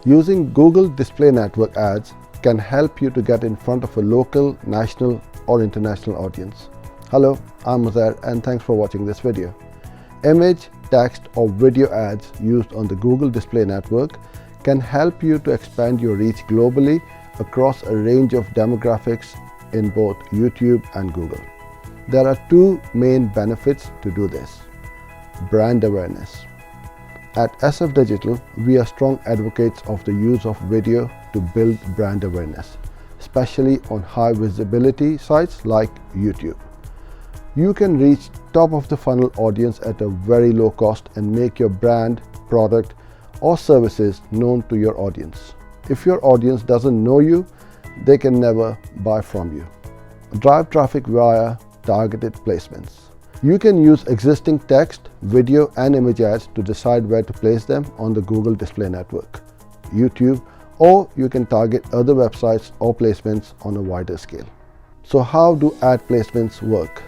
Using Google Display Network ads can help you to get in front of a local, national or international audience. Hello, I'm Muzair and thanks for watching this video. Image, text or video ads used on the Google Display Network can help you to expand your reach globally across a range of demographics in both YouTube and Google. There are two main benefits to do this. Brand awareness. At SF Digital, we are strong advocates of the use of video to build brand awareness, especially on high visibility sites like YouTube. You can reach top of the funnel audience at a very low cost and make your brand, product or services known to your audience. If your audience doesn't know you, they can never buy from you. Drive traffic via targeted placements. You can use existing text, video and image ads to decide where to place them on the Google Display Network, YouTube, or you can target other websites or placements on a wider scale. So how do ad placements work?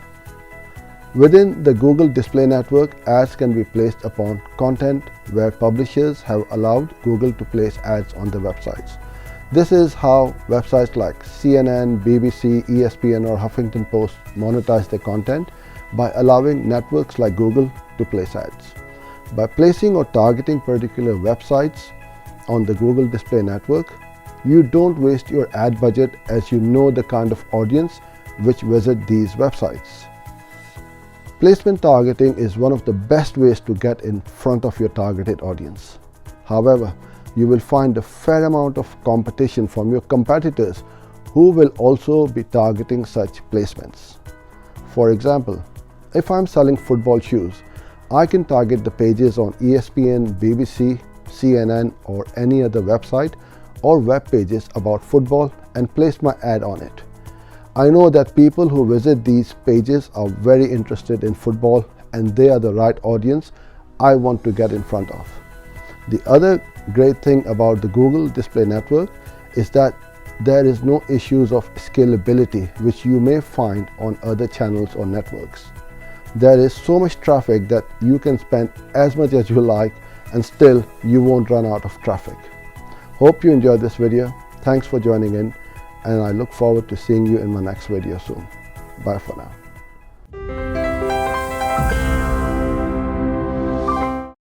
Within the Google Display Network, ads can be placed upon content where publishers have allowed Google to place ads on their websites. This is how websites like CNN, BBC, ESPN or Huffington Post monetize their content, by allowing networks like Google to place ads. By placing or targeting particular websites on the Google Display Network, you don't waste your ad budget as you know the kind of audience which visit these websites. Placement targeting is one of the best ways to get in front of your targeted audience. However, you will find a fair amount of competition from your competitors who will also be targeting such placements. For example, if I'm selling football shoes, I can target the pages on ESPN, BBC, CNN or any other website or web pages about football and place my ad on it. I know that people who visit these pages are very interested in football and they are the right audience I want to get in front of. The other great thing about the Google Display Network is that there is no issues of scalability which you may find on other channels or networks. There is so much traffic that you can spend as much as you like and still you won't run out of traffic. Hope you enjoyed this video. Thanks for joining in and I look forward to seeing you in my next video soon. Bye for now.